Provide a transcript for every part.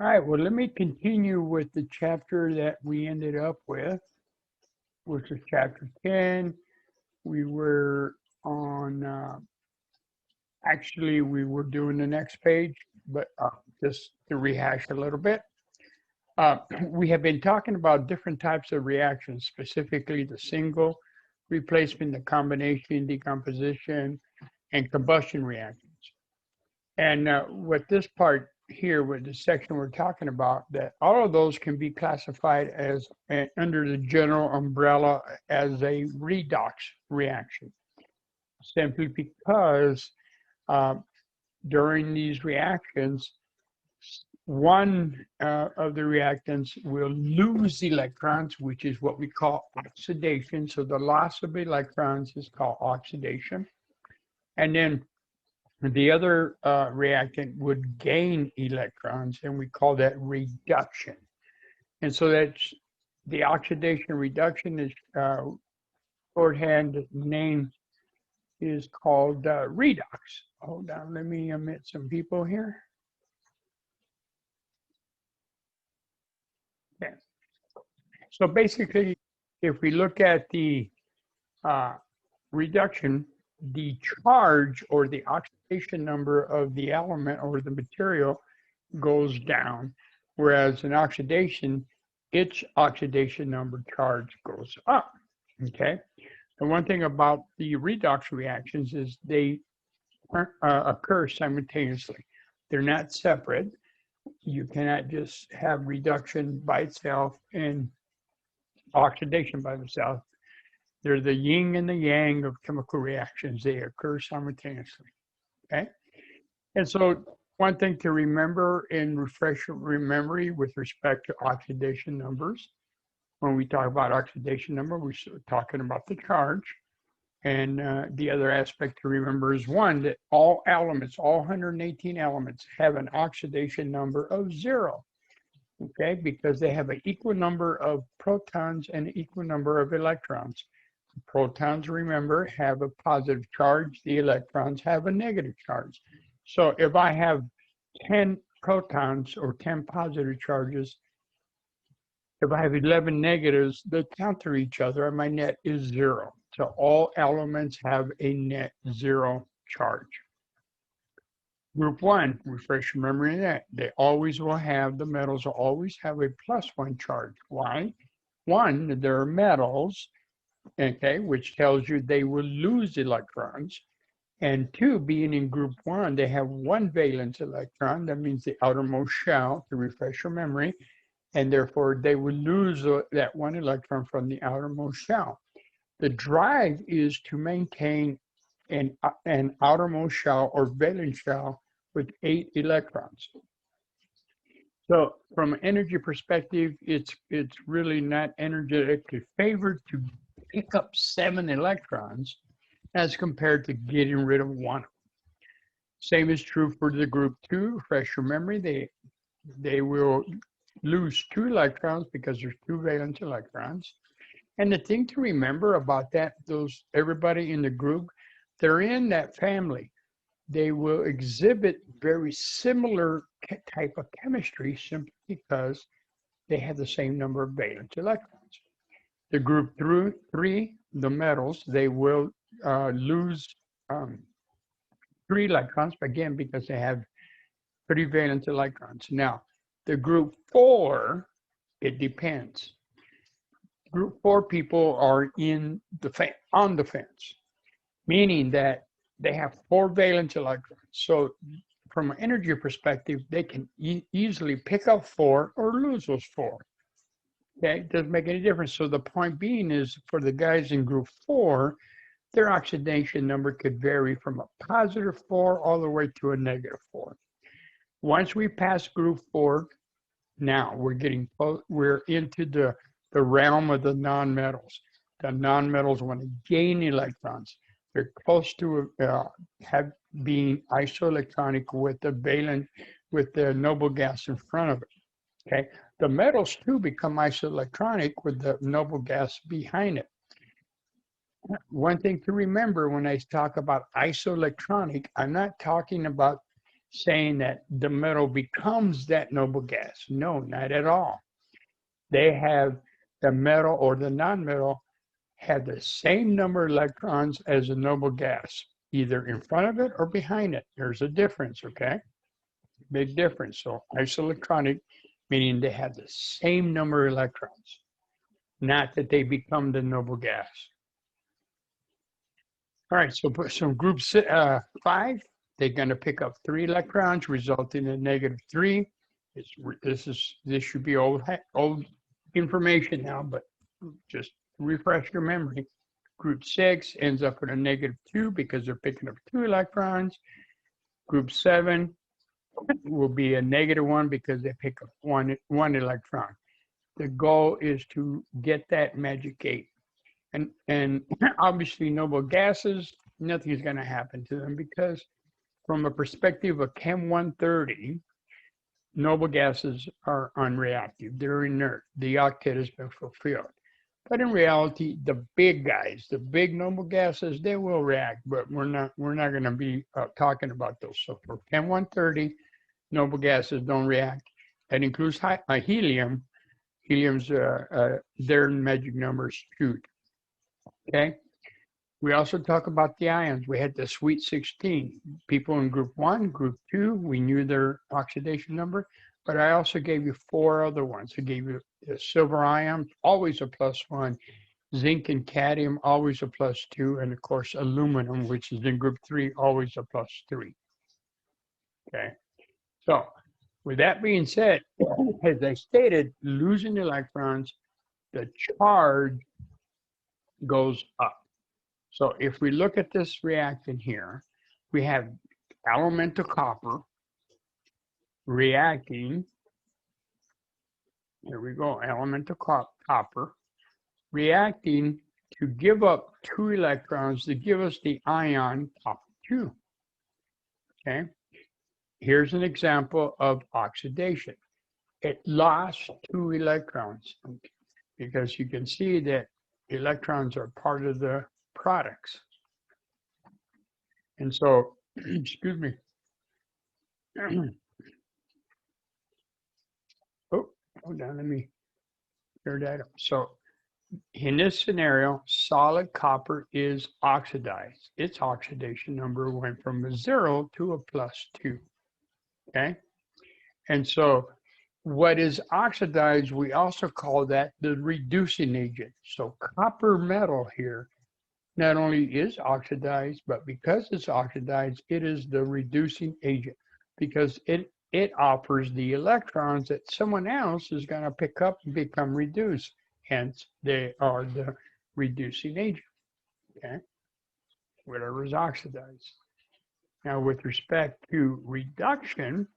All right, well, let me continue with the chapter that we ended up with, which is chapter 10. We were on, actually, we were doing the next page, but just to rehash a little bit. We have been talking about different types of reactions, specifically the single, replacement, the combination, decomposition, and combustion reactions. And what this part here, with the section we're talking about, that all of those can be classified as under the general umbrella as a redox reaction, simply because during these reactions, one of the reactants will lose electrons, which is what we call oxidation. So the loss of electrons is called oxidation. And then the other reactant would gain electrons, and we call that reduction. And so that's the oxidation reduction is shorthand name is called redox. Hold on, let me omit some people here. Okay. So basically, if we look at the reduction, the charge or the oxidation number of the element or the material goes down, whereas in oxidation, its oxidation number charge goes up. Okay. And one thing about the redox reactions is they occur simultaneously. They're not separate. You cannot just have reduction by itself and oxidation by themselves. They're the yin and the yang of chemical reactions. They occur simultaneously, okay? And so one thing to remember and refresh your memory with respect to oxidation numbers, when we talk about oxidation number, we're talking about the charge. And the other aspect to remember is one, that all elements, all 118 elements have an oxidation number of 0, okay? Because they have an equal number of protons and an equal number of electrons. Protons, remember, have a positive charge. The electrons have a negative charge. So if I have 10 protons or 10 positive charges, if I have 11 negatives, they counter each other and my net is 0. So all elements have a net 0 charge. Group 1, refresh your memory of that. They always will have, the metals will always have a +1 charge. Why? 1, they're metals, okay, which tells you they will lose electrons. And 2, being in group 1, they have 1 valence electron. That means the outermost shell, to refresh your memory. And therefore, they will lose that 1 electron from the outermost shell. The drive is to maintain an outermost shell or valence shell with 8 electrons. So from an energy perspective, it's really not energetically favored to pick up 7 electrons as compared to getting rid of 1. Same is true for the group 2. Refresh your memory, they will lose 2 electrons because there's 2 valence electrons. And the thing to remember about that, everybody in the group, they're in that family. They will exhibit very similar type of chemistry simply because they have the same number of valence electrons. The group 3, the metals, they will lose 3 electrons, again, because they have 3 valence electrons. Now, the group 4, it depends. Group 4 people are on the fence, meaning that they have 4 valence electrons. So from an energy perspective, they can easily pick up 4 or lose those 4. Okay, it doesn't make any difference. So the point being is, for the guys in group 4, their oxidation number could vary from a +4 all the way to a -4. Once we pass group 4, now we're into the realm of the nonmetals. The nonmetals want to gain electrons. They're close to being isoelectronic with the noble gas in front of it. Okay, the metals too become isoelectronic with the noble gas behind it. One thing to remember when I talk about isoelectronic, I'm not talking about saying that the metal becomes that noble gas. No, not at all. They have the metal or the non-metal have the same number of electrons as a noble gas, either in front of it or behind it. There's a difference, okay? Big difference. So isoelectronic, meaning they have the same number of electrons, not that they become the noble gas. All right, so group 5, they're going to pick up 3 electrons, resulting in -3. This should be old information now, but just refresh your memory. Group 6 ends up with a -2 because they're picking up 2 electrons. Group 7 will be a -1 because they pick up one electron. The goal is to get that magic 8. And obviously noble gases, nothing's going to happen to them because from a perspective of Chem 130, noble gases are unreactive. They're inert. The octet has been fulfilled. But in reality, the big guys, the big noble gases, they will react, but we're not going to be talking about those. So for Chem 130, noble gases don't react. That includes helium. Helium's their magic numbers shoot. Okay. We also talk about the ions. We had the sweet 16. People in group 1, group 2, we knew their oxidation number, but I also gave you 4 other ones. I gave you the silver ion, always a +1, zinc and cadmium, always a +2, and of course aluminum, which is in group 3, always a +3. Okay. So with that being said, as I stated, losing electrons, the charge goes up. So if we look at this reactant here, we have elemental copper reacting. Here we go, elemental copper reacting to give up 2 electrons to give us the ion copper 2. Okay, here's an example of oxidation. It lost 2 electrons because you can see that electrons are part of the products. And so, excuse me. Oh, hold on, let me clear that up. So in this scenario, solid copper is oxidized. Its oxidation number went from a 0 to a +2. Okay. And so what is oxidized, we also call that the reducing agent. So copper metal here not only is oxidized, but because it's oxidized, it is the reducing agent because it offers the electrons that someone else is going to pick up and become reduced. Hence, they are the reducing agent, okay? Whatever is oxidized. Now, with respect to reduction,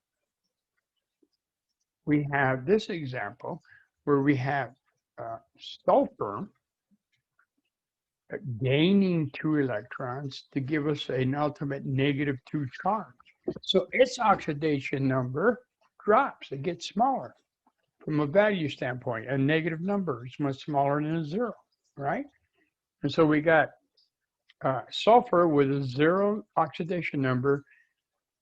we have this example where we have sulfur gaining 2 electrons to give us an ultimate -2 charge. So its oxidation number drops, it gets smaller. From a value standpoint, a negative number is much smaller than a 0, right? And so we got sulfur with a 0 oxidation number,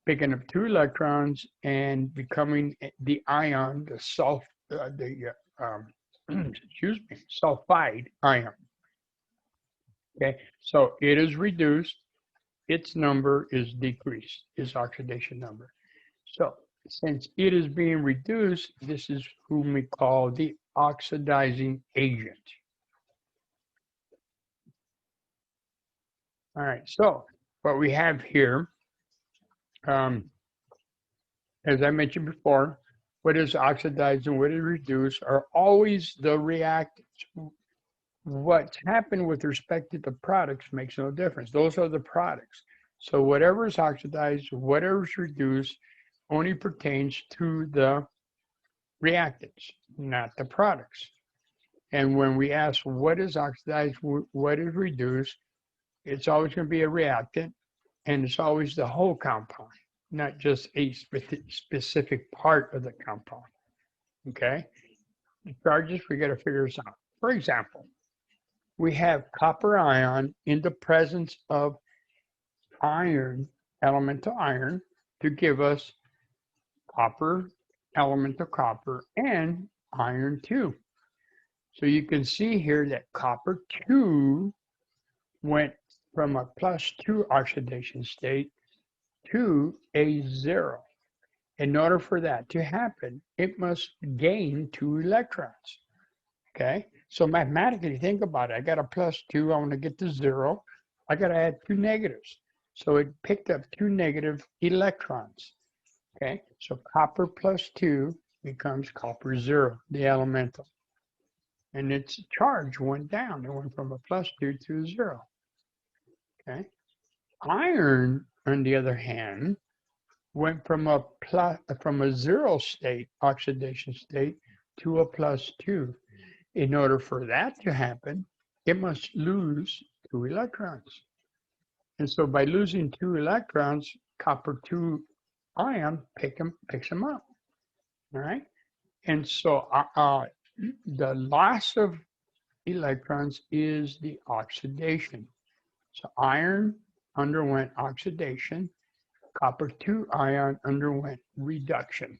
picking up 2 electrons and becoming the ion, the sulfide ion. Okay, so it is reduced, its number is decreased, its oxidation number. So since it is being reduced, this is whom we call the oxidizing agent. All right, so what we have here, as I mentioned before, what is oxidized and what is reduced are always the reactants. What's happened with respect to the products makes no difference. Those are the products. So whatever is oxidized, whatever is reduced, only pertains to the reactants, not the products. And when we ask what is oxidized, what is reduced, it's always going to be a reactant, and it's always the whole compound, not just a specific part of the compound. Okay? The charges, we got to figure this out. For example, we have copper ion in the presence of iron, elemental iron, to give us copper, elemental copper, and iron 2. So you can see here that copper 2 went from a +2 oxidation state to a 0. In order for that to happen, it must gain 2 electrons. Okay, so mathematically, think about it. I got a +2, I want to get to 0. I got to add 2 negatives. So it picked up 2 negative electrons. Okay, so copper +2 becomes copper 0, the elemental. And its charge went down. It went from a +2 to a 0. Okay, iron, on the other hand, went from a 0 state, oxidation state, to a +2. In order for that to happen, it must lose 2 electrons. And so by losing 2 electrons, copper 2 ion picks them up. All right. And so the loss of electrons is the oxidation. So iron underwent oxidation, copper 2 ion underwent reduction.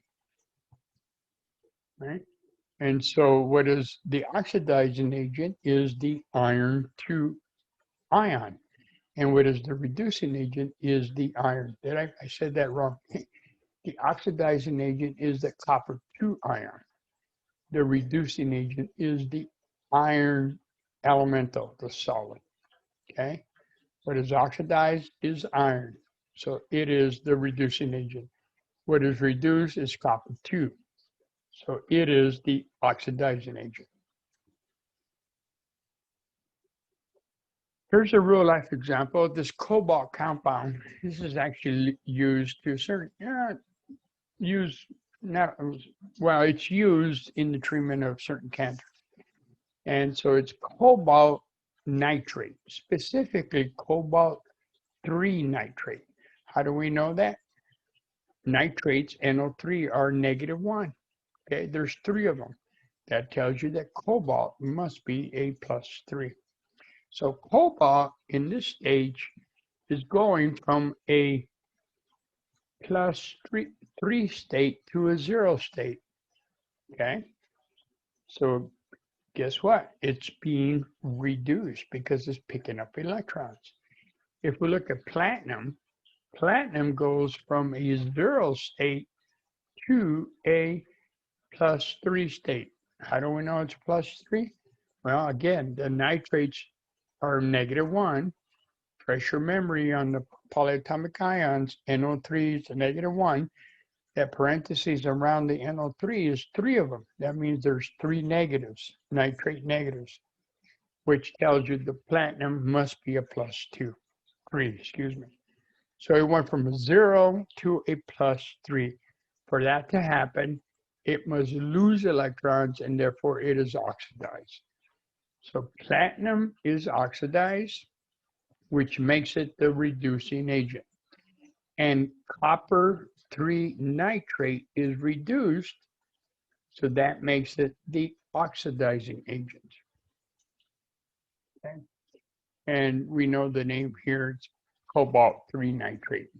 Right? And so what is the oxidizing agent is the iron 2 ion. And what is the reducing agent is the iron. I said that wrong. The oxidizing agent is the copper 2 ion. The reducing agent is the iron elemental, the solid. Okay? What is oxidized is iron. So it is the reducing agent. What is reduced is copper 2. So it is the oxidizing agent. Here's a real life example. This cobalt compound, this is actually used to it's used in the treatment of certain cancers. And so it's cobalt nitrate, specifically cobalt 3 nitrate. How do we know that? Nitrates, NO3, are -1. Okay, there's 3 of them. That tells you that cobalt must be a +3. So cobalt in this stage is going from a +3 state to a 0 state. Okay, so guess what? It's being reduced because it's picking up electrons. If we look at platinum, platinum goes from a 0 state to a +3 state. How do we know it's +3? Well, again, the nitrates are -1. Fresh your memory on the polyatomic ions. NO3 is a -1. That parentheses around the NO3 is 3 of them. That means there's 3 negatives, nitrate negatives, which tells you the platinum must be a +3, excuse me. So it went from a 0 to a +3. For that to happen, it must lose electrons and therefore it is oxidized. So platinum is oxidized, which makes it the reducing agent. And copper 3 nitrate is reduced, so that makes it the oxidizing agent. Okay. And we know the name here, it's cobalt 3 nitrate.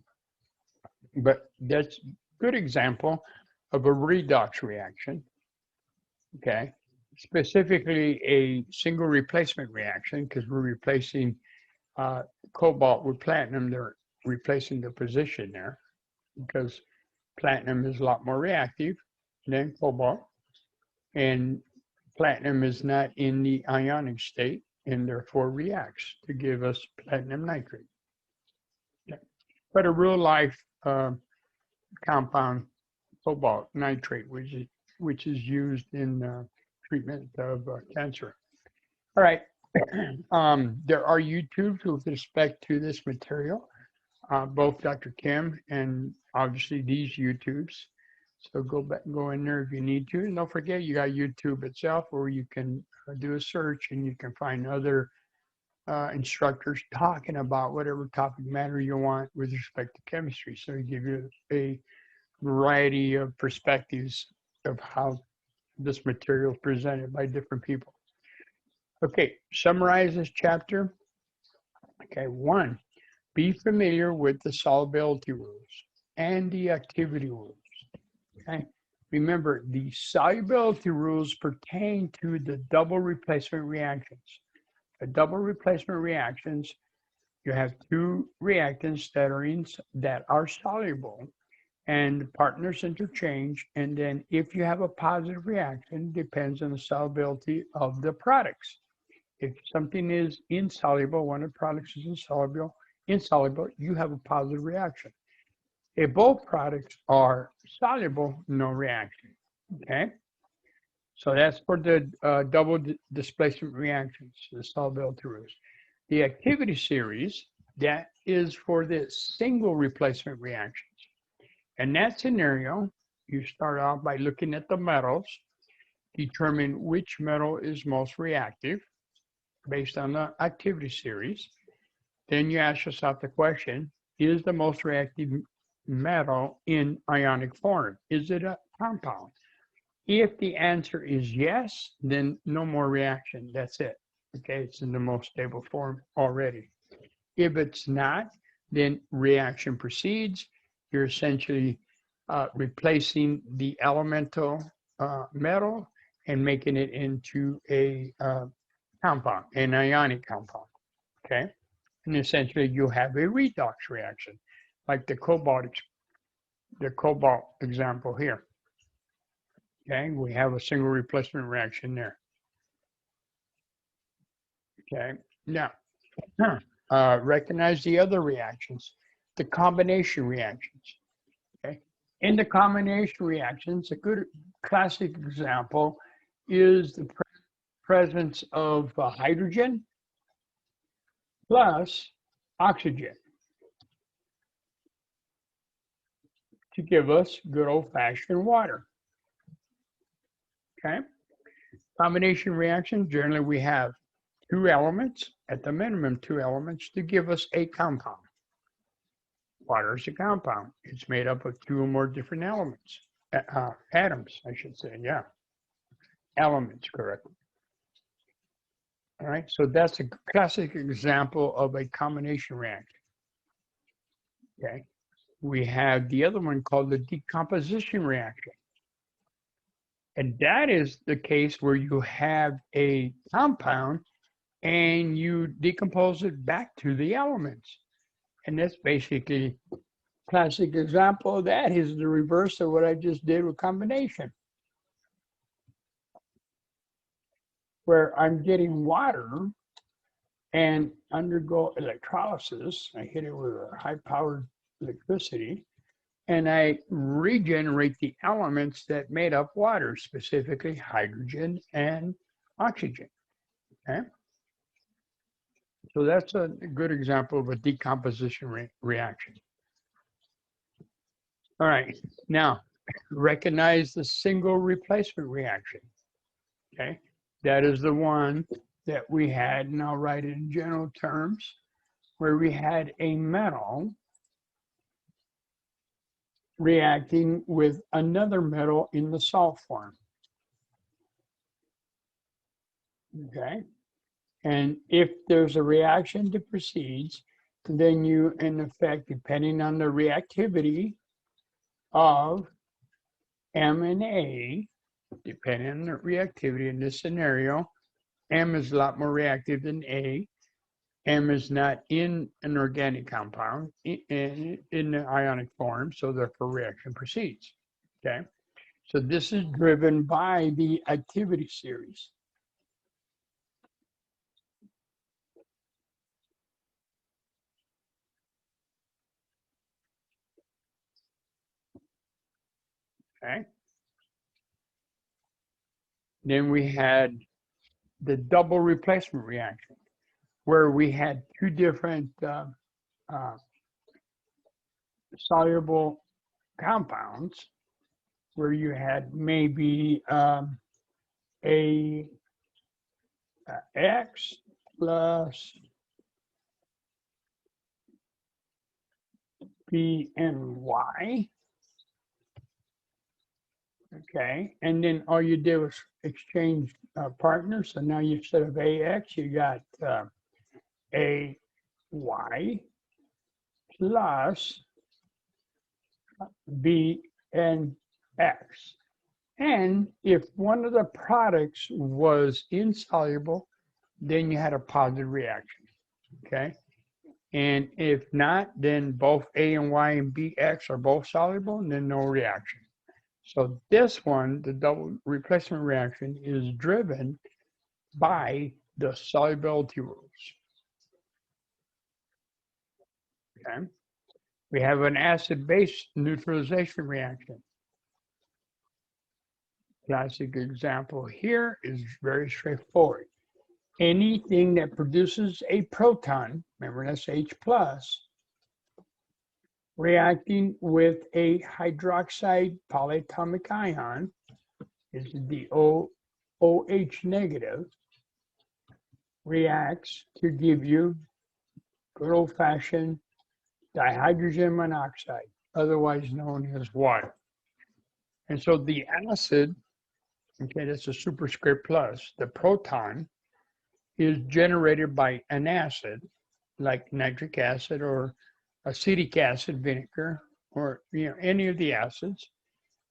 But that's a good example of a redox reaction. Okay. Specifically a single replacement reaction, because we're replacing cobalt with platinum. They're replacing the position there because platinum is a lot more reactive than cobalt, and platinum is not in the ionic state and therefore reacts to give us platinum nitrate. Okay. But a real life compound, cobalt nitrate, which is used in treatment of cancer. All right. There are YouTubes with respect to this material, both Dr. Kim and obviously these YouTubes. So go in there if you need to. And don't forget, you got YouTube itself, where you can do a search and you can find other instructors talking about whatever topic matter you want with respect to chemistry. So it gives you a variety of perspectives of how this material is presented by different people. Okay, summarize this chapter. Okay, 1, be familiar with the solubility rules. and the activity rules. Okay. Remember, the solubility rules pertain to the double replacement reactions. The double replacement reactions, you have two reactants that are soluble, and partners interchange. And then if you have a positive reaction, depends on the solubility of the products. If something is insoluble, one of the products is insoluble, you have a positive reaction. If both products are soluble, no reaction. Okay. So that's for the double displacement reactions, the solubility rules. The activity series, that is for the single replacement reactions. In that scenario, you start out by looking at the metals, determine which metal is most reactive based on the activity series. Then you ask yourself the question, is the most reactive metal in ionic form? Is it a compound? If the answer is yes, then no more reaction. That's it. Okay, it's in the most stable form already. If it's not, then reaction proceeds. You're essentially replacing the elemental metal and making it into a compound, an ionic compound. Okay, and essentially you have a redox reaction, like the cobalt example here. Okay, we have a single replacement reaction there. Okay, now recognize the other reactions, the combination reactions. Okay, in the combination reactions, a good classic example is the presence of hydrogen plus oxygen to give us good old-fashioned water. Okay, combination reactions, generally we have two elements, at the minimum two elements, to give us a compound. Water is a compound. It's made up of two or more different elements, atoms, I should say, yeah. Elements, correct. All right, so that's a classic example of a combination reaction. Okay, we have the other one called the decomposition reaction. And that is the case where you have a compound and you decompose it back to the elements. And that's basically classic example of that is the reverse of what I just did with combination. Where I'm getting water and undergo electrolysis, I hit it with a high-powered electricity, and I regenerate the elements that made up water, specifically hydrogen and oxygen. Okay? So that's a good example of a decomposition reaction. All right, now recognize the single replacement reaction. Okay, that is the one that we had, and I'll write it in general terms, where we had a metal reacting with another metal in the salt form. Okay, and if there's a reaction that proceeds, then you, in effect, depending on the reactivity of M and A, depending on the reactivity in this scenario, M is a lot more reactive than A. M is not in an organic compound in the ionic form, so therefore reaction proceeds. Okay, so this is driven by the activity series. Okay, then we had the double replacement reaction, where we had two different soluble compounds, where you had maybe a X plus B and Y. Okay, and then all you did was exchange partners. So now you, instead of AX, you got AY plus B, and X. And if one of the products was insoluble, then you had a positive reaction, okay? And if not, then both A and Y and BX are both soluble, and then no reaction. So this one, the double replacement reaction, is driven by the solubility rules, okay? We have an acid-base neutralization reaction. Classic example here is very straightforward. Anything that produces a proton, remember that's H plus, reacting with a hydroxide polyatomic ion is the OH negative, reacts to give you good old-fashioned dihydrogen monoxide, otherwise known as water. And so the acid, okay, that's a superscript plus, the proton is generated by an acid like nitric acid or acetic acid vinegar, or any of the acids.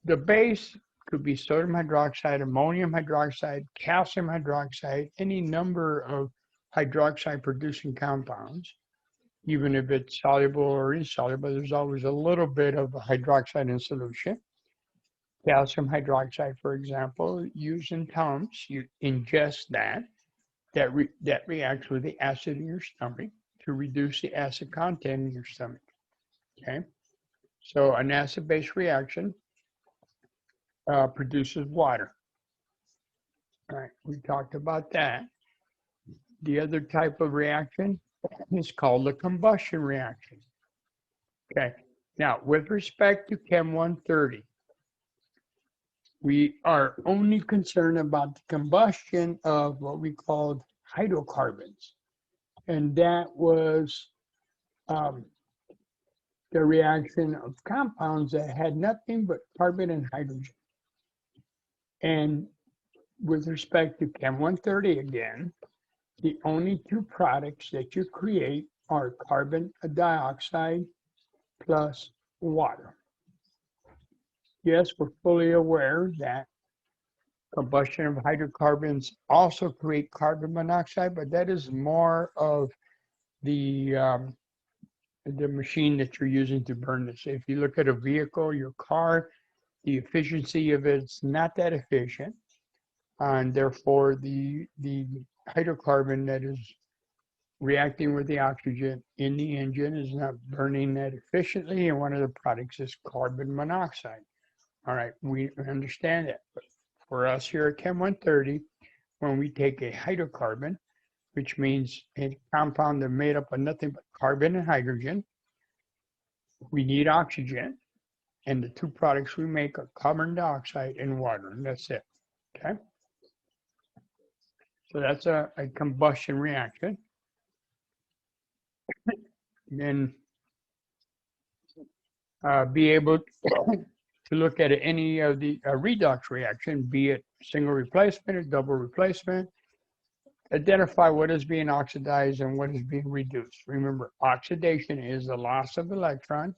The base could be sodium hydroxide, ammonium hydroxide, calcium hydroxide, any number of hydroxide producing compounds. Even if it's soluble or insoluble, there's always a little bit of hydroxide in solution. Calcium hydroxide, for example, used in Tums, you ingest that reacts with the acid in your stomach to reduce the acid content in your stomach, okay? So an acid-base reaction produces water. All right, we talked about that. The other type of reaction is called a combustion reaction. Okay, now with respect to Chem 130, we are only concerned about the combustion of what we called hydrocarbons. And that was the reaction of compounds that had nothing but carbon and hydrogen. And with respect to Chem 130 again, the only two products that you create are carbon dioxide plus water. Yes, we're fully aware that combustion of hydrocarbons also create carbon monoxide, but that is more of the machine that you're using to burn this. If you look at a vehicle, your car, the efficiency of it's not that efficient, and therefore the hydrocarbon that is reacting with the oxygen in the engine is not burning that efficiently, and one of the products is carbon monoxide. All right, we understand that. But for us here at Chem 130, when we take a hydrocarbon, which means a compound that's made up of nothing but carbon and hydrogen, we need oxygen, and the two products we make are carbon dioxide and water, and that's it, okay? So that's a combustion reaction. Then be able to look at any of the redox reaction, be it single replacement or double replacement, identify what is being oxidized and what is being reduced. Remember, oxidation is the loss of electron,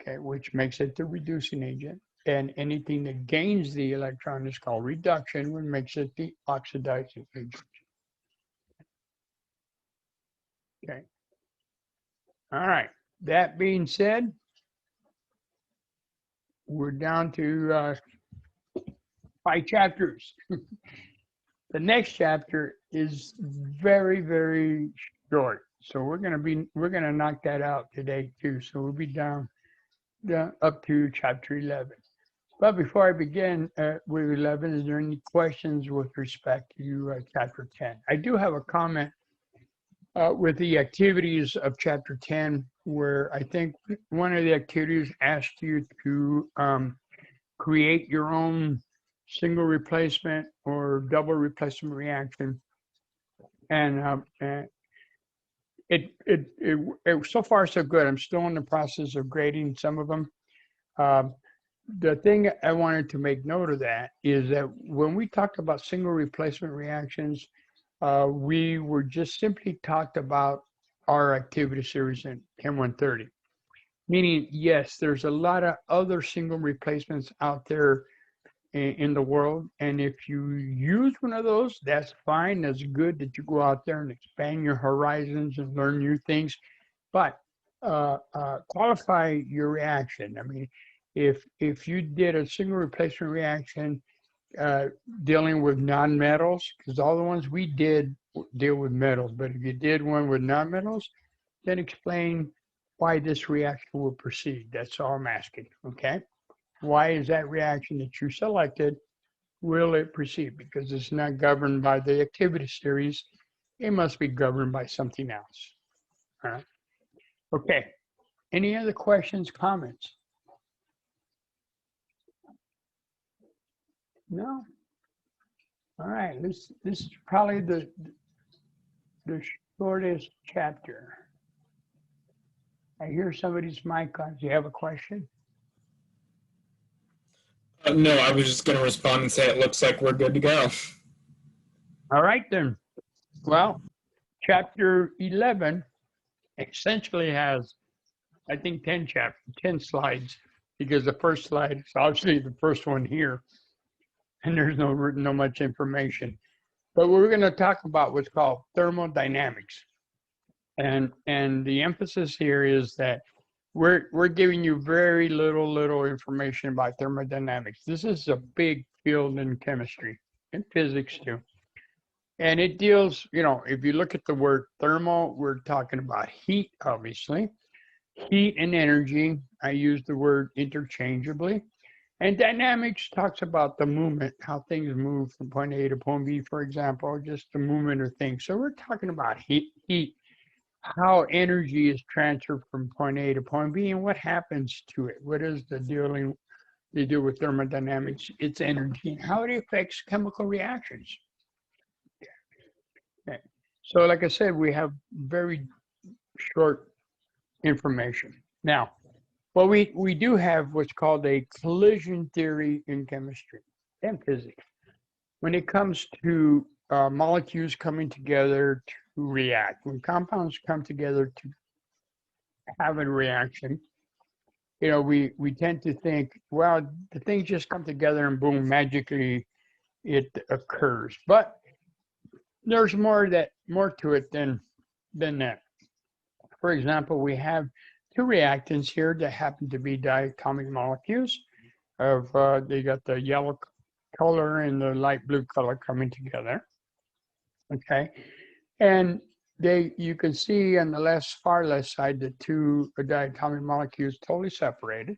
okay, which makes it the reducing agent. And anything that gains the electron is called reduction, which makes it the oxidizing agent. Okay. All right. That being said, we're down to 5 chapters. The next chapter is very, very short. So we're gonna knock that out today too. So we'll be down up to chapter 11. But before I begin with 11, is there any questions with respect to chapter 10? I do have a comment with the activities of chapter 10, where I think one of the activities asked you to create your own single replacement or double replacement reaction. And it so far so good. I'm still in the process of grading some of them. The thing I wanted to make note of that is that when we talked about single replacement reactions, we were just simply talked about our activity series in Chem 130. Meaning, yes, there's a lot of other single replacements out there in the world. And if you use one of those, that's fine. That's good that you go out there and expand your horizons and learn new things. But qualify your reaction. I mean, if you did a single replacement reaction dealing with non-metals, because all the ones we did deal with metals, but if you did one with non-metals, then explain why this reaction will proceed. That's all I'm asking, okay? Why is that reaction that you selected, will it proceed? Because it's not governed by the activity series. It must be governed by something else, all right? Okay, any other questions, comments? No? All right, this is probably the shortest chapter. I hear somebody's mic on. Do you have a question? No, I was just going to respond and say it looks like we're good to go. All right, then. Well, chapter 11 essentially has, I think, 10 slides, because the first slide is obviously the first one here, and there's no much information. But we're going to talk about what's called thermodynamics. And the emphasis here is that we're giving you very little information about thermodynamics. This is a big field in chemistry and physics too. And it deals, you know, if you look at the word thermal, we're talking about heat, obviously. Heat and energy, I use the word interchangeably. And dynamics talks about the movement, how things move from point A to point B, for example, just the movement of things. So we're talking about heat, how energy is transferred from point A to point B, and what happens to it. What is the dealing they do with thermodynamics? It's energy, and how it affects chemical reactions. Okay. So like I said, we have very short information. Now, well, we do have what's called a collision theory in chemistry and physics. When it comes to molecules coming together to react, when compounds come together to have a reaction, you know, we tend to think, well, the things just come together and boom, magically it occurs. But there's more to it than that. For example, we have two reactants here that happen to be diatomic molecules. They got the yellow color and the light blue color coming together. Okay, and you can see on the far left side the two diatomic molecules totally separated.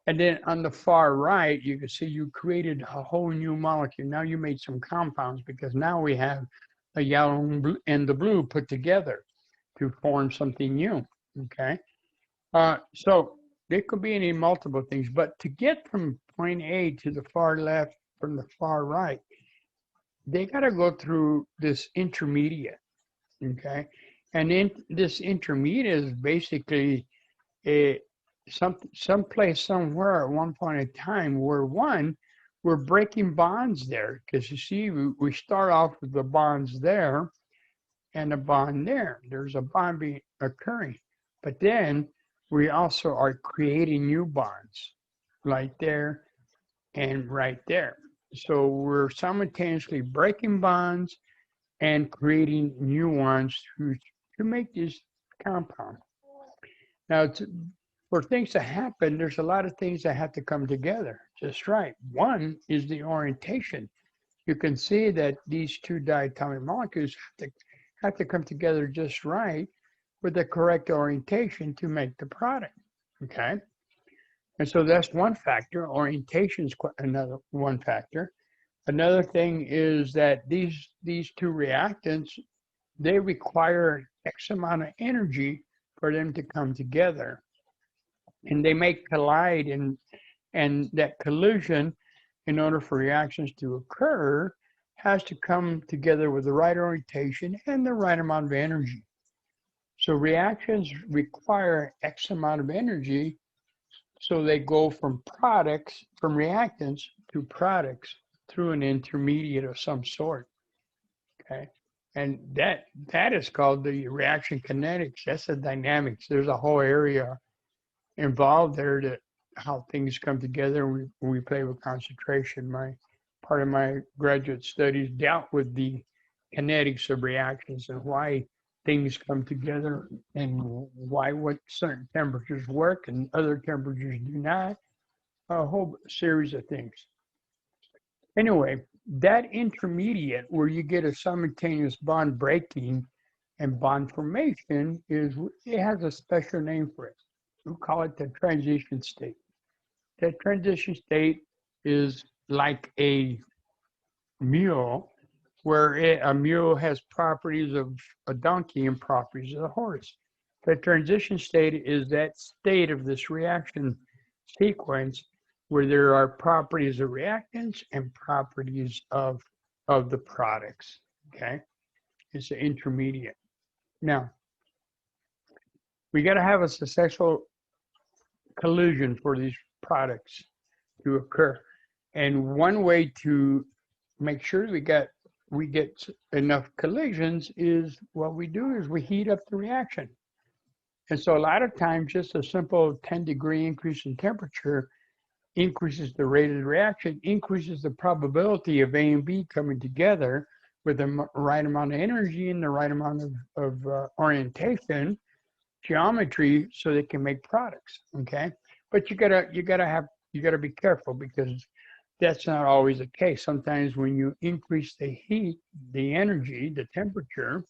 And then on the far right, you can see you created a whole new molecule. Now you made some compounds, because now we have the yellow and the blue put together to form something new. Okay, so there could be any multiple things, but to get from point A to the far left from the far right, they got to go through this intermediate. Okay, and in this intermediate is basically someplace somewhere at one point in time where we're breaking bonds there, because you see we start off with the bonds there and a bond there. There's a bond occurring, but then we also are creating new bonds right there and right there. So we're simultaneously breaking bonds and creating new ones to make this compound. Now, for things to happen, there's a lot of things that have to come together just right. One is the orientation. You can see that these two diatomic molecules have to come together just right with the correct orientation to make the product. Okay, and so that's one factor. Orientation is another one factor. Another thing is that these two reactants, they require X amount of energy for them to come together, and they may collide, and that collision, in order for reactions to occur, has to come together with the right orientation and the right amount of energy. So reactions require X amount of energy, so they go from reactants to products through an intermediate of some sort. Okay, and that is called the reaction kinetics. That's the dynamics. There's a whole area involved there that how things come together. We play with concentration. Part of my graduate studies dealt with the kinetics of reactions and why things come together and why what certain temperatures work and other temperatures do not. A whole series of things. Anyway, that intermediate where you get a simultaneous bond breaking and bond formation it has a special name for it. We call it the transition state. That transition state is like a mule, where a mule has properties of a donkey and properties of a horse. The transition state is that state of this reaction sequence where there are properties of reactants and properties of the products. Okay, it's an intermediate. Now, we got to have a successful collision for these products to occur. And one way to make sure we get enough collisions is what we do is we heat up the reaction. And so a lot of times just a simple 10-degree increase in temperature increases the rate of the reaction, increases the probability of A and B coming together with the right amount of energy and the right amount of orientation, geometry, so they can make products. Okay, but you gotta be careful because that's not always the case. Sometimes when you increase the heat, the energy, the temperature,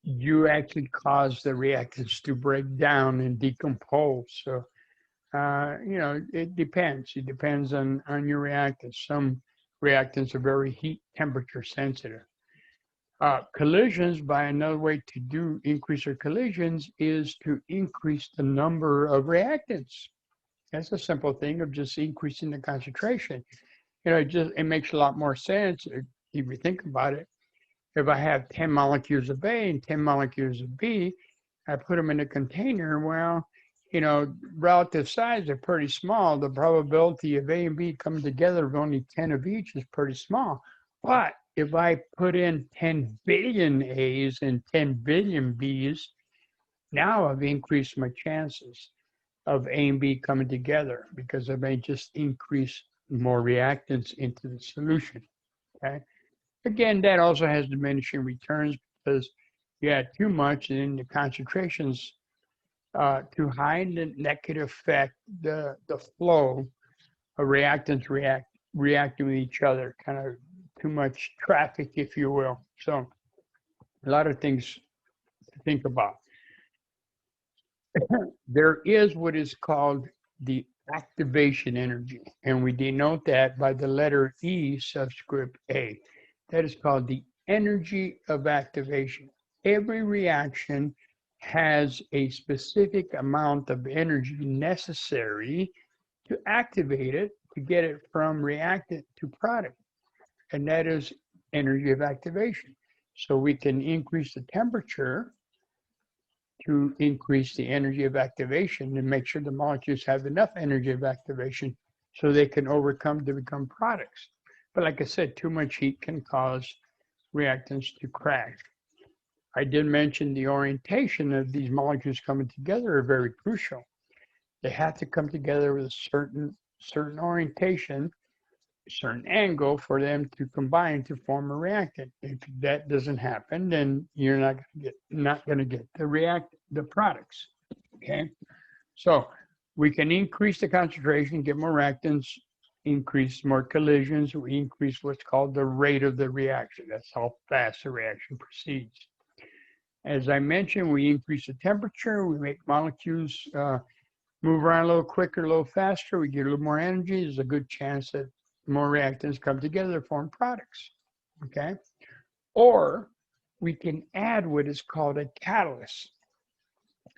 you actually cause the reactants to break down and decompose. So, it depends. It depends on your reactants. Some reactants are very heat temperature sensitive. Collisions, by another way to increase your collisions is to increase the number of reactants. That's a simple thing of just increasing the concentration. It makes a lot more sense if you think about it. If I have 10 molecules of A and 10 molecules of B, I put them in a container. Well, relative size are pretty small. The probability of A and B coming together of only 10 of each is pretty small. But if I put in 10 billion A's and 10 billion B's, now I've increased my chances of A and B coming together because I may just increase more reactants into the solution. Okay. Again, that also has diminishing returns because you add too much and then the concentrations too high, and that could affect the flow of reactants reacting with each other, kind of too much traffic, if you will. So a lot of things to think about. There is what is called the activation energy, and we denote that by the letter E subscript A. That is called the energy of activation. Every reaction has a specific amount of energy necessary to activate it, to get it from reactant to product, and that is energy of activation. So we can increase the temperature to increase the energy of activation and make sure the molecules have enough energy of activation so they can overcome to become products. But like I said, too much heat can cause reactants to crash. I did mention the orientation of these molecules coming together are very crucial. They have to come together with a certain orientation, a certain angle for them to combine to form a reactant. If that doesn't happen, then you're not going to get the products. Okay, so we can increase the concentration, get more reactants, increase more collisions. We increase what's called the rate of the reaction. That's how fast the reaction proceeds. As I mentioned, we increase the temperature. We make molecules move around a little quicker, a little faster. We get a little more energy. There's a good chance that more reactants come together to form products. Okay, or we can add what is called a catalyst.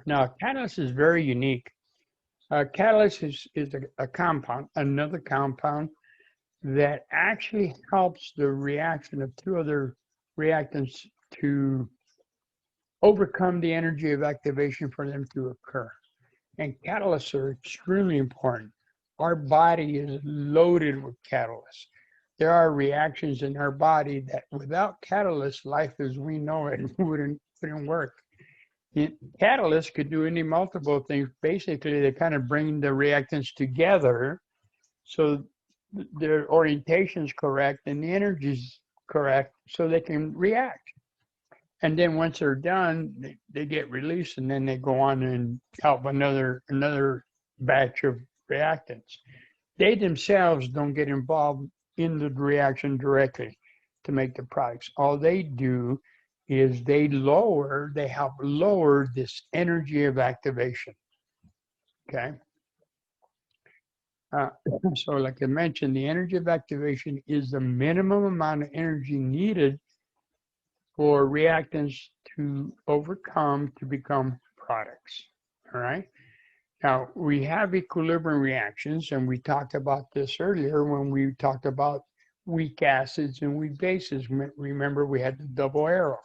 Now, a catalyst is very unique. A catalyst is a compound, another compound that actually helps the reaction of two other reactants to overcome the energy of activation for them to occur. And catalysts are extremely important. Our body is loaded with catalysts. There are reactions in our body that without catalysts, life as we know it wouldn't work. Catalysts could do any multiple things. Basically, they kind of bring the reactants together so their orientation is correct and the energy is correct so they can react. And then once they're done, they get released and then they go on and help another batch of reactants. They themselves don't get involved in the reaction directly to make the products. All they do is they help lower this energy of activation. Okay. So like I mentioned, the energy of activation is the minimum amount of energy needed for reactants to overcome to become products. All right. Now we have equilibrium reactions, and we talked about this earlier when we talked about weak acids and weak bases. Remember, we had the double arrow.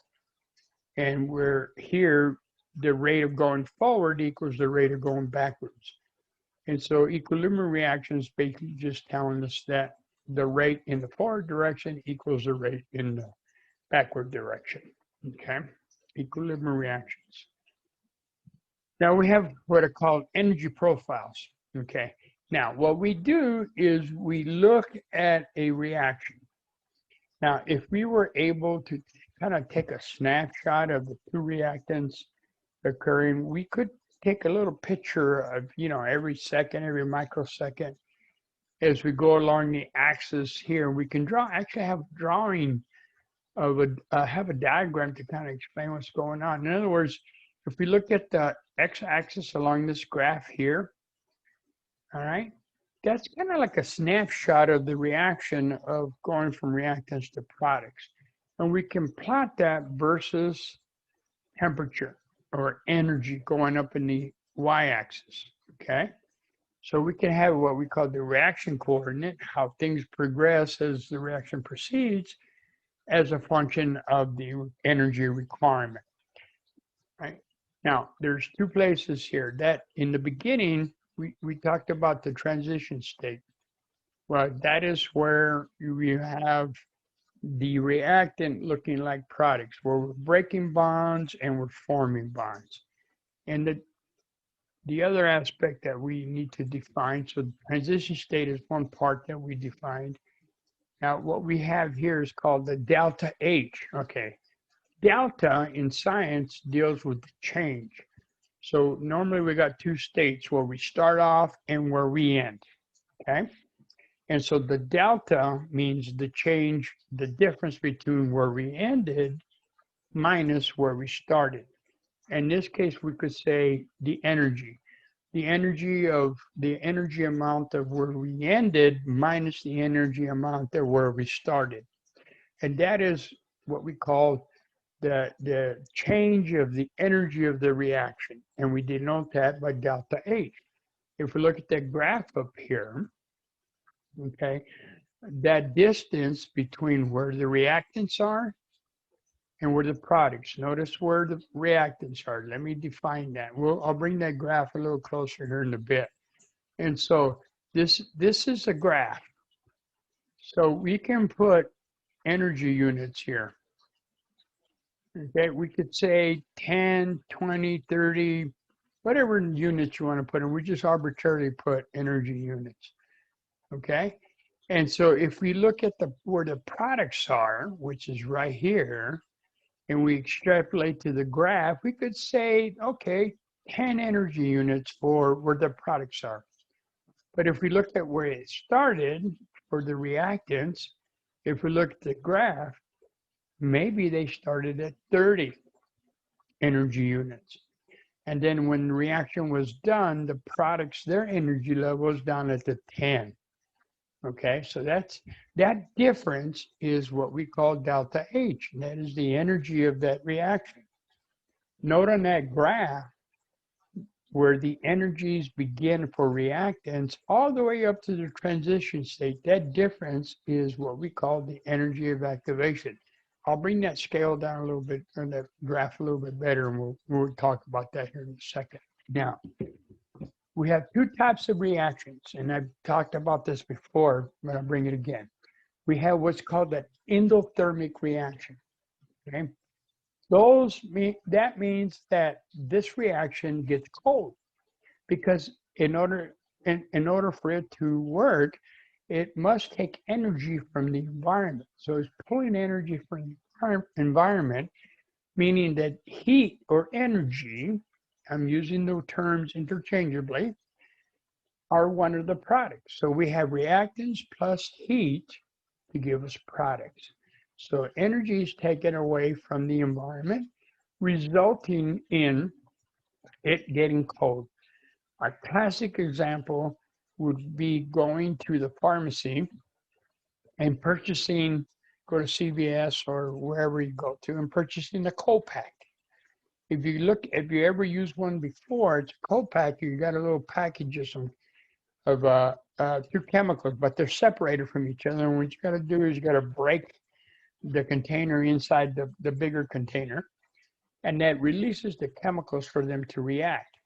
And we're here, the rate of going forward equals the rate of going backwards. And so equilibrium reactions basically just telling us that the rate in the forward direction equals the rate in the backward direction. Okay, equilibrium reactions. Now we have what are called energy profiles. Okay, now what we do is we look at a reaction. Now, if we were able to kind of take a snapshot of the two reactants occurring, we could take a little picture of, every second, every microsecond as we go along the axis here. We can actually have drawing of have a diagram to kind of explain what's going on. In other words, if we look at the x-axis along this graph here, all right, that's kind of like a snapshot of the reaction of going from reactants to products. And we can plot that versus temperature or energy going up in the y-axis, okay? So we can have what we call the reaction coordinate, how things progress as the reaction proceeds as a function of the energy requirement, right? Now, there's two places here that in the beginning, we talked about the transition state. Well, that is where you have the reactant looking like products, where we're breaking bonds and we're forming bonds. And the other aspect that we need to define, so the transition state is one part that we defined. Now, what we have here is called the delta H. Okay, delta in science deals with the change. So normally we got two states, where we start off and where we end, okay? And so the delta means the change, the difference between where we ended minus where we started. In this case, we could say the energy amount of where we ended minus the energy amount of where we started. And that is what we call the change of the energy of the reaction. And we denote that by delta H. If we look at the graph up here, okay, that distance between where the reactants are and where the products. Notice where the reactants are. Let me define that. I'll bring that graph a little closer here in a bit. And so this is a graph. So we can put energy units here. Okay, we could say 10, 20, 30, whatever units you want to put in. We just arbitrarily put energy units. Okay, and so if we look at where the products are, which is right here, and we extrapolate to the graph, we could say, okay, 10 energy units for where the products are. But if we look at where it started for the reactants, if we look at the graph, maybe they started at 30 energy units. And then when the reaction was done, the products, their energy level is down at the 10. Okay, so that difference is what we call delta H. And that is the energy of that reaction. Note on that graph where the energies begin for reactants all the way up to the transition state. That difference is what we call the energy of activation. I'll bring that scale down a little bit, or that graph a little bit better, and we'll talk about that here in a second. Now, we have two types of reactions, and I've talked about this before, but I'll bring it again. We have what's called an endothermic reaction, okay? That means that this reaction gets cold, because in order for it to work, it must take energy from the environment. So it's pulling energy from the environment, meaning that heat or energy, I'm using the terms interchangeably, are one of the products. So we have reactants plus heat to give us products. So energy is taken away from the environment, resulting in it getting cold. A classic example would be going to the pharmacy and purchasing, go to CVS or wherever you go to, and purchasing a cold pack. If you ever used one before, it's a cold pack. You got a little package of two chemicals, but they're separated from each other. And what you got to do is you got to break the container inside the bigger container, and that releases the chemicals for them to react.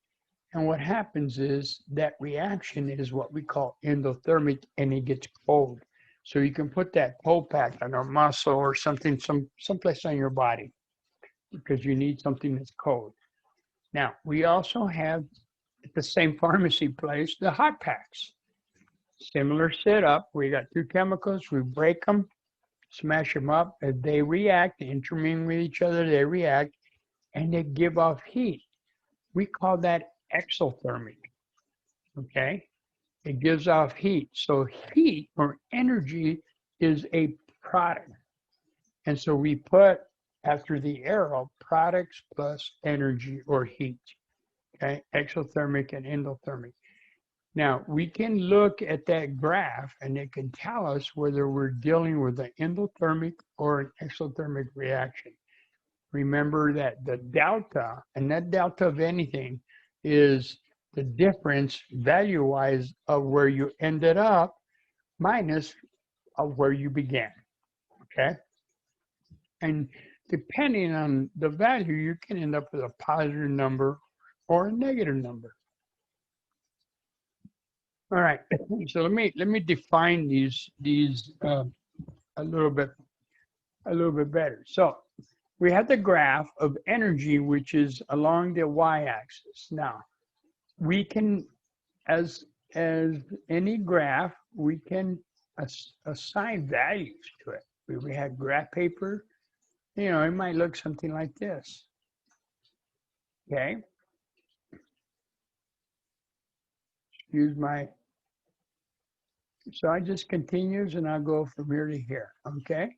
And what happens is that reaction is what we call endothermic, and it gets cold. So you can put that cold pack on a muscle or something, someplace on your body, because you need something that's cold. Now, we also have at the same pharmacy place the hot packs. Similar setup. We got two chemicals, we break them, smash them up, and they react, they intermingle with each other, they react, and they give off heat. We call that exothermic. Okay? It gives off heat. So heat or energy is a product. And so we put after the arrow products plus energy or heat. Okay? Exothermic and endothermic. Now, we can look at that graph and it can tell us whether we're dealing with an endothermic or an exothermic reaction. Remember that the delta, and that delta of anything, is the difference value-wise of where you ended up minus of where you began, okay? And depending on the value, you can end up with a positive number or a negative number. All right, so let me define these a little bit better. So we have the graph of energy, which is along the y-axis. Now, we can, as any graph, we can assign values to it. We have graph paper, you know, it might look something like this. Okay. Excuse my, so I just continues and I'll go from here to here. Okay.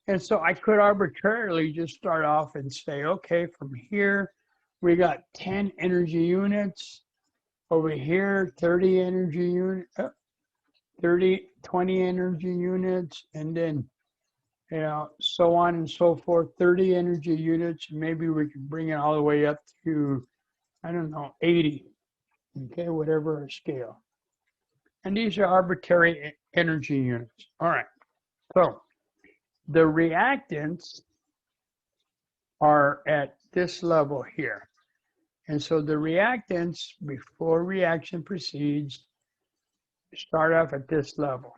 And so I could arbitrarily just start off and say, okay, from here, we got 10 energy units. Over here, 30 energy units, 20 energy units, and then, you know, so on and so forth, 30 energy units. Maybe we could bring it all the way up to, I don't know, 80, okay, whatever our scale. And these are arbitrary energy units. All right, so the reactants are at this level here. And so the reactants, before reaction proceeds, start off at this level.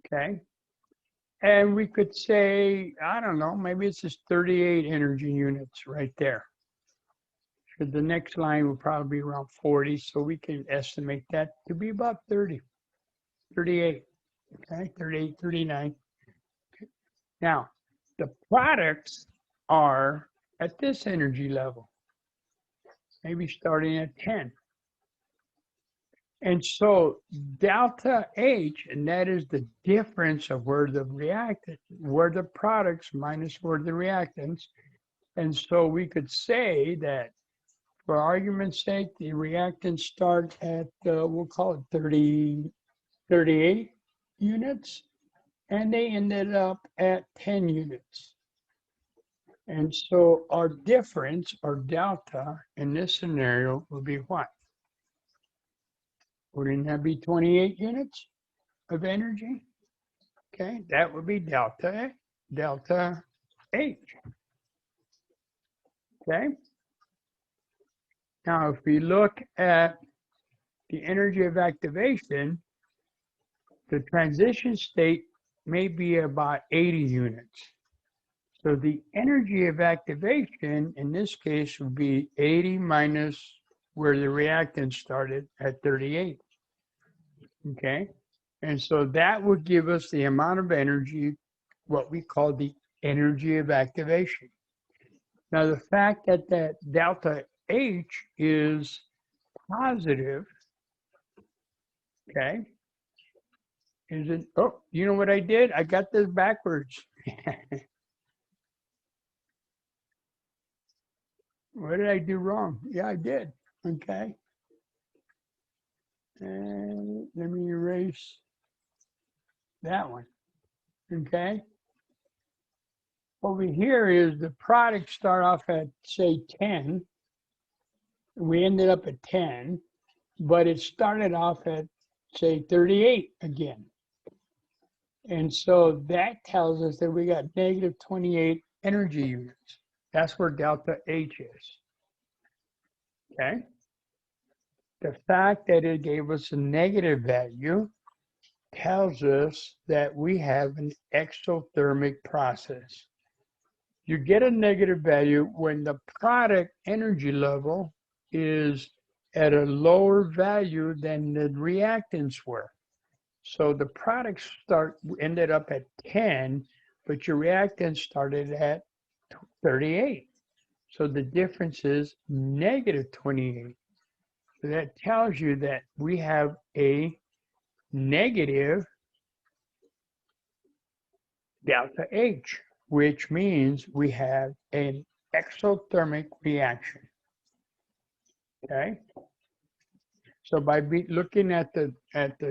Okay. And we could say, I don't know, maybe it's just 38 energy units right there. So the next line will probably be around 40. So we can estimate that to be about 30, 38. Okay. 38, 39. Okay. Now, the products are at this energy level, maybe starting at 10. And so delta H, and that is the difference of where the products minus where the reactants. And so we could say that, for argument's sake, the reactants start at, we'll call it 38 units, and they ended up at 10 units. And so our difference, or delta, in this scenario will be what? Wouldn't that be 28 units of energy? Okay, that would be delta H. Okay. Now, if we look at the energy of activation, the transition state may be about 80 units. So the energy of activation in this case would be 80 minus where the reactant started at 38. Okay. And so that would give us the amount of energy, what we call the energy of activation. Now, the fact that that delta H is positive, okay, is it, oh, you know what I did? I got this backwards. What did I do wrong? Yeah, I did. Okay. And let me erase that one. Okay. Over here is the product start off at, say, 10. We ended up at 10, but it started off at, say, 38 again. And so that tells us that we got negative 28 energy units. That's where delta H is. Okay. The fact that it gave us a negative value tells us that we have an exothermic process. You get a negative value when the product energy level is at a lower value than the reactants were. So the products ended up at 10, but your reactants started at 38. So the difference is negative 28. So that tells you that we have a negative delta H, which means we have an exothermic reaction. Okay. So by looking at the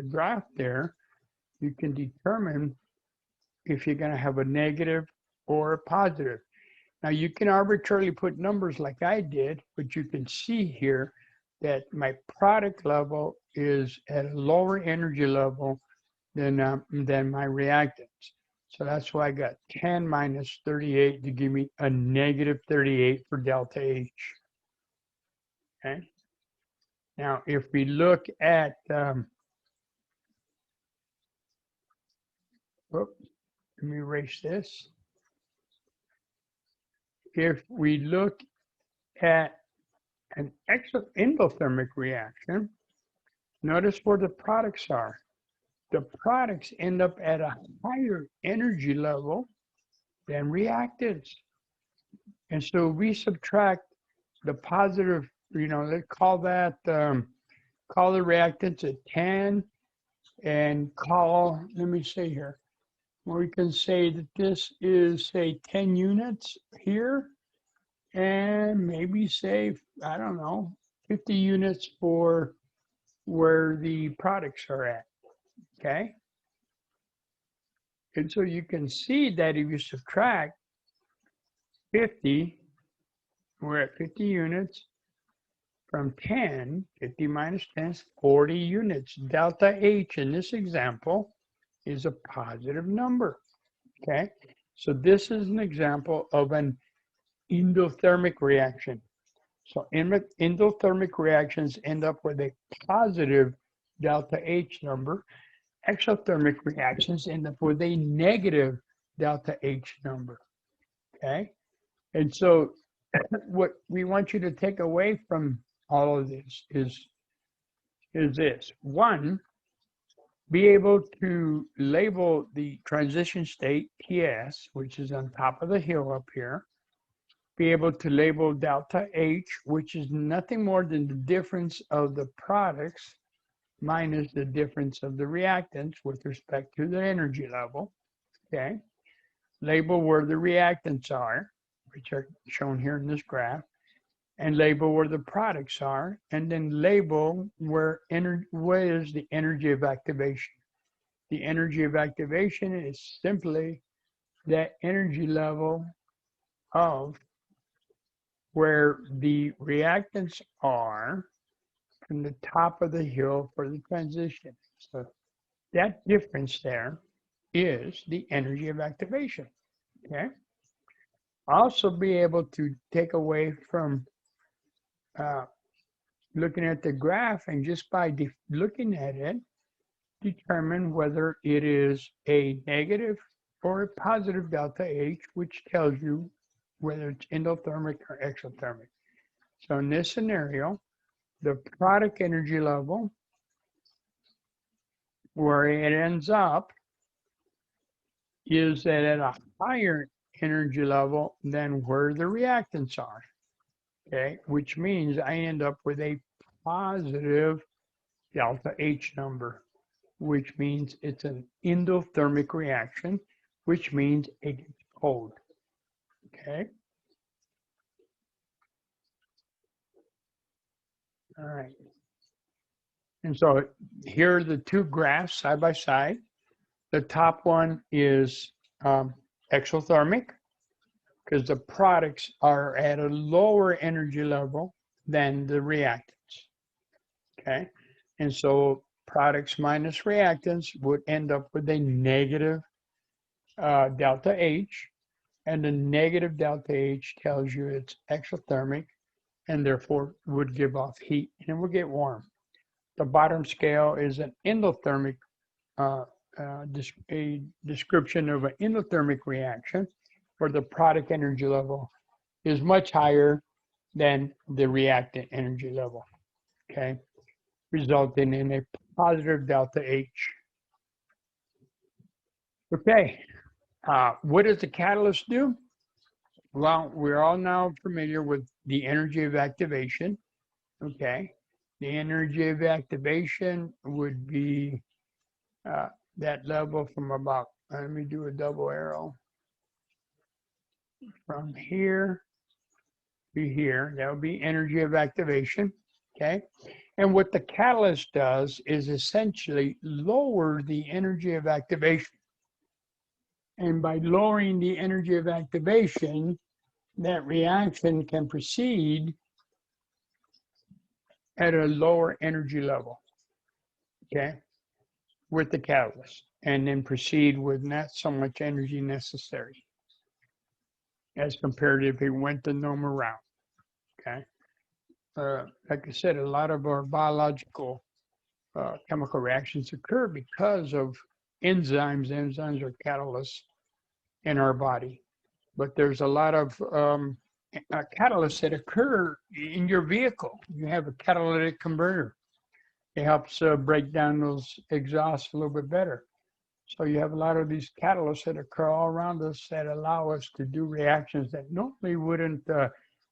graph there, you can determine if you're going to have a negative or a positive. Now you can arbitrarily put numbers like I did, but you can see here that my product level is at a lower energy level than my reactants. So that's why I got 10 minus 38 to give me a negative 38 for delta H. Okay. Now, if we look at, let me erase this. If we look at an endothermic reaction, notice where the products are. The products end up at a higher energy level than reactants. And so we subtract the positive, let's call that, call the reactants at 10 and call, let me see here. We can say that this is, say, 10 units here and maybe say, I don't know, 50 units for where the products are at, okay? And so you can see that if you subtract 50, we're at 50 units from 10, 50 minus 10 is 40 units. Delta H in this example is a positive number, okay? So this is an example of an endothermic reaction. So endothermic reactions end up with a positive delta H number. Exothermic reactions end up with a negative delta H number, okay? And so what we want you to take away from all of this is this. One, be able to label the transition state TS, which is on top of the hill up here. Be able to label delta H, which is nothing more than the difference of the products minus the difference of the reactants with respect to the energy level, okay? Label where the reactants are, which are shown here in this graph, and label where the products are, and then label what is the energy of activation. The energy of activation is simply that energy level of where the reactants are from the top of the hill for the transition. So that difference there is the energy of activation, okay? Also be able to take away from looking at the graph and just by looking at it, determine whether it is a negative or a positive delta H, which tells you whether it's endothermic or exothermic. So in this scenario, the product energy level, where it ends up, is that at a higher energy level than where the reactants are, okay? Which means I end up with a positive delta H number, which means it's an endothermic reaction, which means it gets cold, okay? All right. And so here are the two graphs side by side. The top one is exothermic, because the products are at a lower energy level than the reactants, okay? And so products minus reactants would end up with a negative delta H, and the negative delta H tells you it's exothermic and therefore would give off heat and it would get warm. The bottom scale is an endothermic, a description of an endothermic reaction where the product energy level is much higher than the reactant energy level, okay? Resulting in a positive delta H. Okay, what does the catalyst do? Well, we're all now familiar with the energy of activation, okay? The energy of activation would be that level from about, let me do a double arrow, from here to here. That would be energy of activation, okay? And what the catalyst does is essentially lower the energy of activation. And by lowering the energy of activation, that reaction can proceed at a lower energy level, okay, with the catalyst, and then proceed with not so much energy necessary as compared to if it went the normal route, okay? Like I said, a lot of our biological chemical reactions occur because of enzymes. Enzymes are catalysts in our body, but there's a lot of catalysts that occur in your vehicle. You have a catalytic converter. It helps break down those exhausts a little bit better. So you have a lot of these catalysts that occur all around us that allow us to do reactions that normally wouldn't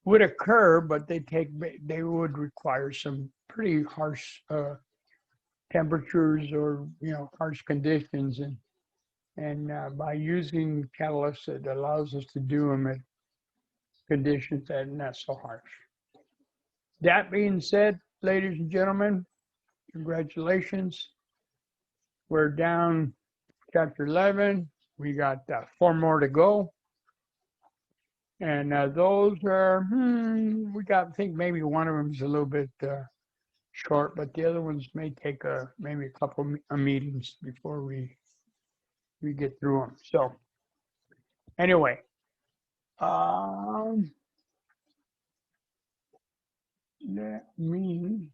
would occur, but they would require some pretty harsh temperatures or harsh conditions, and by using catalysts, it allows us to do them at conditions that are not so harsh. That being said, ladies and gentlemen, congratulations. We're down chapter 11. We got 4 more to go. And those are, I think maybe one of them is a little bit short, but the other ones may take maybe a couple of meetings before we get through them. So anyway, that means